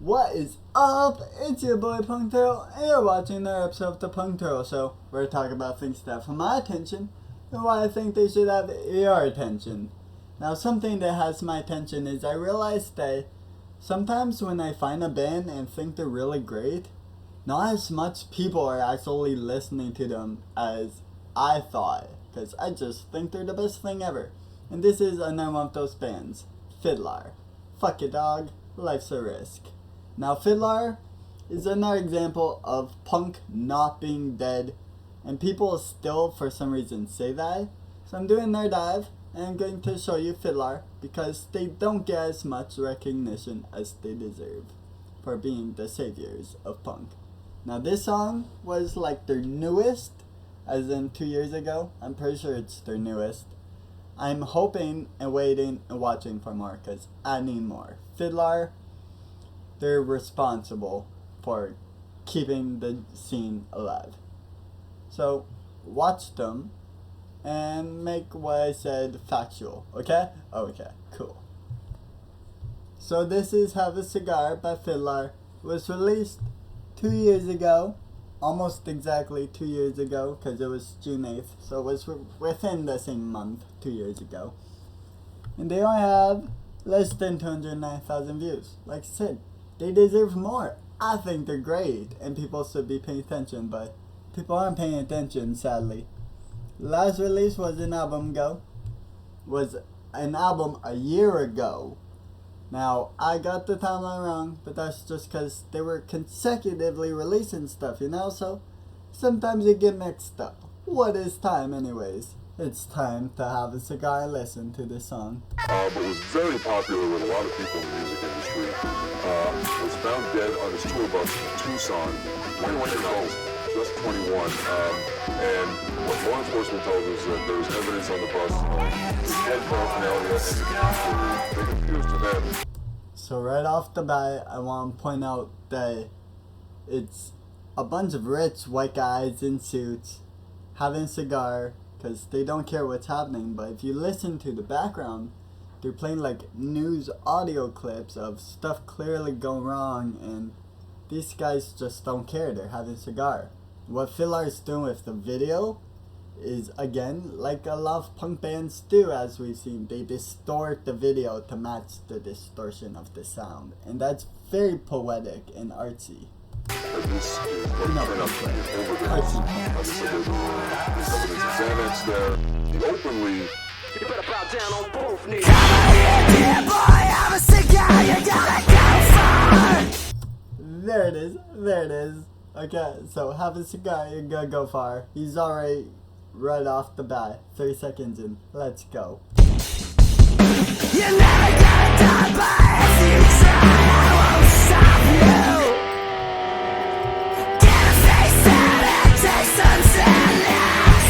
What is up? It's your boy PxnkTxrtle, and you're watching another episode of the PxnkTxrtle Show, where I talk about things that have my attention, and why I think they should have your attention. Now, something that has my attention is I realized that sometimes when I find a band and think they're really great, not as much people are actually listening to them as I thought, because I just think they're the best thing ever. And this is another one of those bands, FIDLAR. Fuck it, dog. Life's a risk. Now, FIDLAR is another example of punk not being dead, and people still, for some reason, say that. So I'm doing their dive, and I'm going to show you FIDLAR, because they don't get as much recognition as they deserve for being the saviors of punk. Now, this song was like their newest, as in 2 years ago. I'm pretty sure it's their newest. I'm hoping and waiting and watching for more, because I need more. FIDLAR, they're responsible for keeping the scene alive. So, watch them and make what I said factual, okay? Okay, cool. So this is Have a Cigar by FIDLAR. It was released 2 years ago, almost exactly 2 years ago, because it was June 8th, so it was within the same month, 2 years ago. And they only have less than 209,000 views. Like I said, they deserve more. I think they're great, and people should be paying attention, but people aren't paying attention, sadly. Last release was an album a year ago. Now, I got the timeline wrong, but that's just because they were consecutively releasing stuff, you know? So, sometimes you get mixed up. What is time, anyways? It's time to have a cigar and listen to this song. But was very popular with a lot of people in the music industry. Was found dead on his tour bus in Tucson. 21 years old, just 21. And what law enforcement tells us is that there was evidence on the bus of dead paraphernalia, and it appears to them. So right off the bat, I want to point out that it's a bunch of rich white guys in suits having a cigar, because they don't care what's happening. But if you listen to the background, they're playing like news audio clips of stuff clearly going wrong, and these guys just don't care. They're having a cigar. What FIDLAR is doing with the video is, again, like a lot of punk bands do, as we've seen. They distort the video to match the distortion of the sound, and that's very poetic and artsy. And this is what turned out to be an overdose. Like I said, there's evidence of Xanax there. He openly... You better bow down on both knees. Yeah, boy, have a cigar, you gotta go far. There it is. Okay, so have a cigar, you're gonna go far. He's already right off the bat, 30 seconds in. Let's go. You're never gonna die, but if you try, I won't stop you. Get a face out and take some sadness.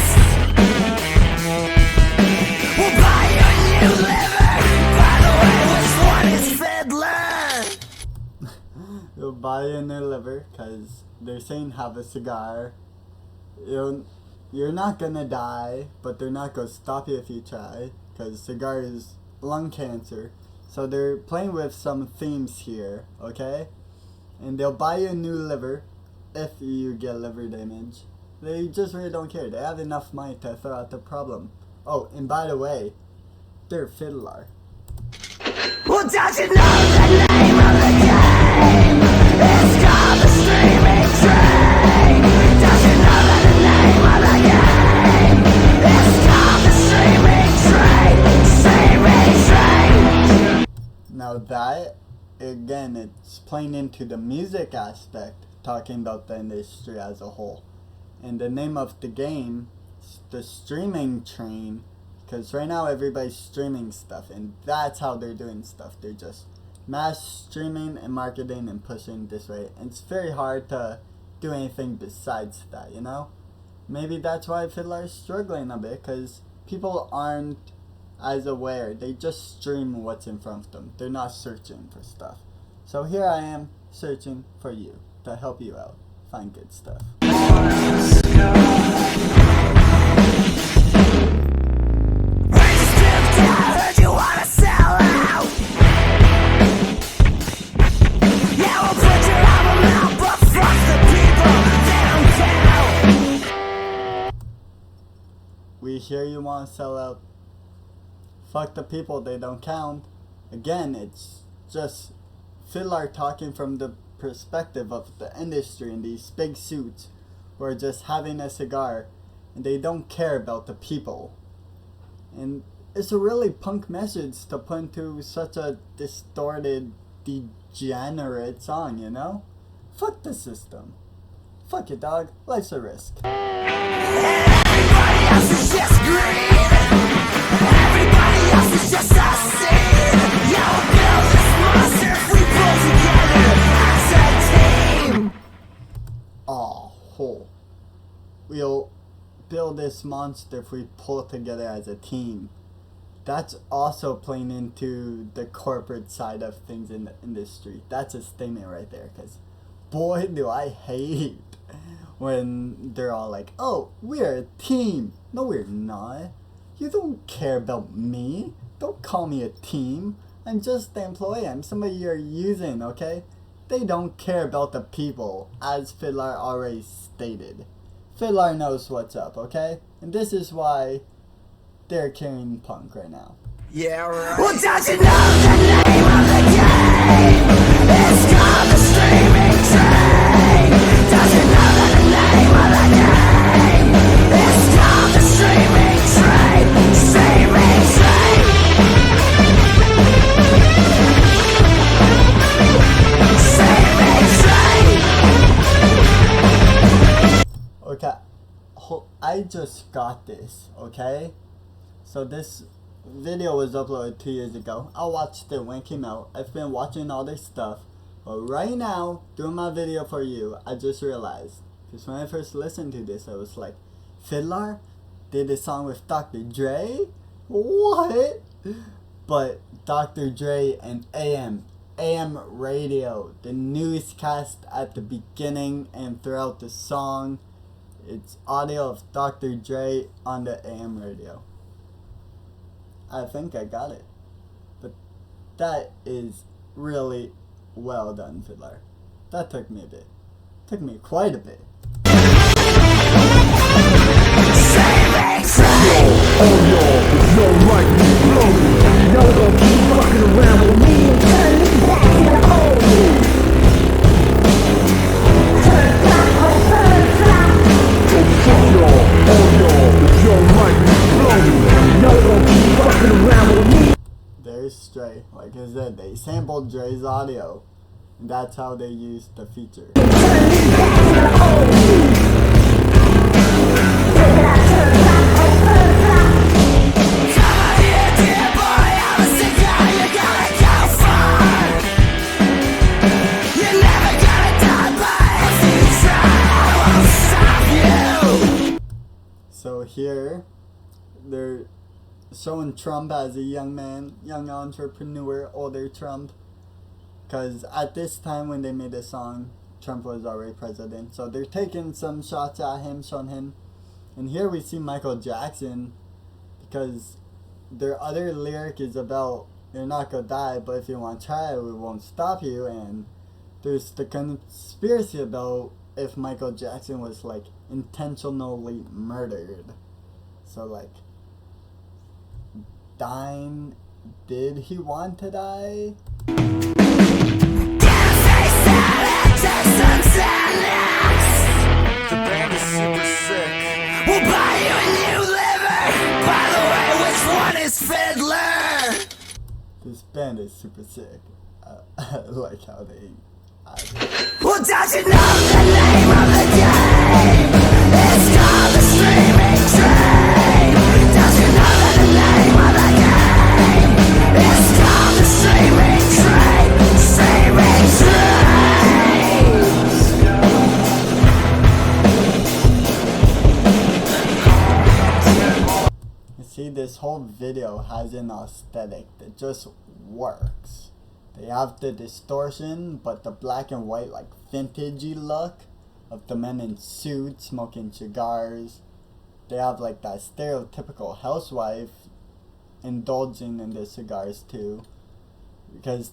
We'll buy you a new liver. By the way, which one is FIDLAR? You'll buy a new liver, because they're saying have a cigar. You're not gonna die, but they're not gonna stop you if you try, because cigar is lung cancer. So they're playing with some themes here, okay? And they'll buy you a new liver if you get liver damage. They just really don't care. They have enough money to throw out the problem. Oh, and by the way, they're FIDLAR. Well, don't you know the name of the game? It's called the Streaming Train. Don't you know that the name of the game? It's called the Streaming Train. Streaming Train. Now that, again, it's playing into the music aspect, talking about the industry as a whole. And the name of the game is the Streaming Train, because right now everybody's streaming stuff, and that's how they're doing stuff. They're just mass streaming and marketing and pushing this way, and it's very hard to do anything besides that, you know? Maybe that's why FIDLAR is struggling a bit, because people aren't as aware. They just stream what's in front of them. They're not searching for stuff. So here I am, searching for you, to help you out, find good stuff. I heard you wanna sell out. Yeah, hear you want to sell out. Fuck the people, they don't count. Again, it's just FIDLAR talking from the perspective of the industry in these big suits who are just having a cigar and they don't care about the people. And it's a really punk message to put into such a distorted, degenerate song, you know? Fuck the system. Fuck it, dog. Life's a risk. Everybody else is just green. Everybody else is just a seed. Yeah, we'll build this monster if we pull together as a team. Oh, we'll build this monster if we pull together as a team. That's also playing into the corporate side of things in the industry. That's a statement right there, because boy do I hate when they're all like, oh, we're a team. No, we're not. You don't care about me. Don't call me a team. I'm just the employee. I'm somebody you're using, okay? They don't care about the people, as FIDLAR already stated. FIDLAR knows what's up, okay? And this is why they're carrying punk right now. Yeah, right. Well, don't you know the name of the game? It's called the streaming train. Don't you know that the name of the game? It's called the streaming train. Streaming train. Streaming train. Okay, I just got this, okay? So this video was uploaded 2 years ago. I watched it when it came out. I've been watching all this stuff. But right now, doing my video for you, I just realized. Because when I first listened to this, I was like, FIDLAR did a song with Dr. Dre? What? But Dr. Dre and AM radio, the newscast at the beginning and throughout the song, it's audio of Dr. Dre on the AM radio. I think I got it. But that is really well done, FIDLAR. That took me a bit. Took me quite a bit. There's Dre. Like I said, they sampled Dre's audio. And that's how they used the feature. So here, they're showing Trump as a young man, young entrepreneur, older Trump. Because at this time when they made the song, Trump was already president. So they're taking some shots at him, showing him. And here we see Michael Jackson, because their other lyric is about, you're not gonna die, but if you want to try, we won't stop you. And there's the conspiracy about if Michael Jackson was like intentionally murdered. So like, dying, did he want to die? The band is super sick. We'll buy you a new liver. By the way, which one is FIDLAR? This band is super sick. I like how they... Well, don't you know the name of the game? It's called the streaming train. Don't you know that the name of the game? It's called the streaming train. Streaming train. You see, this whole video has an aesthetic that just works. They have the distortion, but the black and white, like vintagey look of the men in suits smoking cigars. They have like that stereotypical housewife indulging in the cigars too, because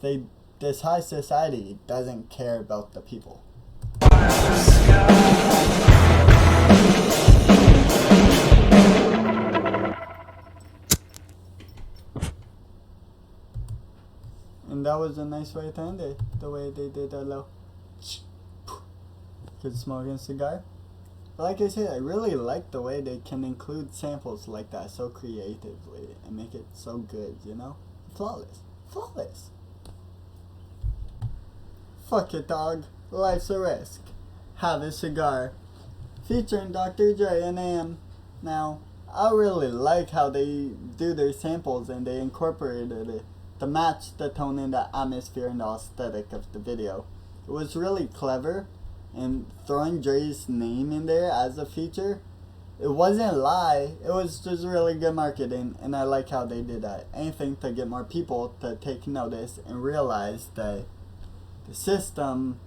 this high society doesn't care about the people. that was a nice way to end it. The way they did that little good smoking cigar. But like I said, I really like the way they can include samples like that so creatively and make it so good, you know? Flawless. Flawless. Fuck it, dog. Life's a risk. Have a Cigar. Featuring Dr. Dre and AM. Now, I really like how they do their samples and they incorporated it to match the tone and the atmosphere and the aesthetic of the video. It was really clever, and throwing Dre's name in there as a feature, it wasn't a lie, it was just really good marketing, and I like how they did that. Anything to get more people to take notice and realize that the system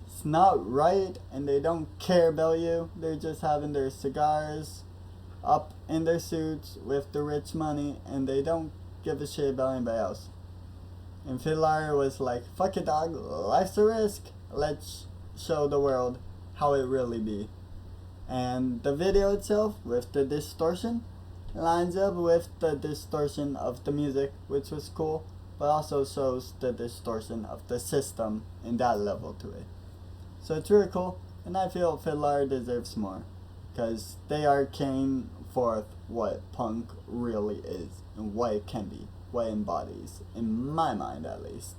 is not right and they don't care about you. They're just having their cigars up in their suits with the rich money, and they don't give a shit about anybody else. And FIDLAR was like, fuck it, dog, life's a risk, let's show the world how it really be. And the video itself, with the distortion, lines up with the distortion of the music, which was cool, but also shows the distortion of the system in that level to it. So it's really cool, and I feel FIDLAR deserves more, because they are carrying forth what punk really is, and what it can be, what it embodies, in my mind at least.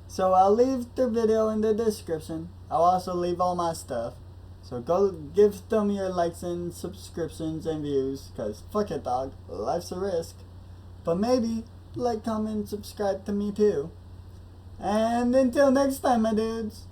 So I'll leave the video in the description. I'll also leave all my stuff. So go give them your likes and subscriptions and views, cause fuck it, dog, life's a risk. But maybe like, comment, subscribe to me too. And until next time, my dudes.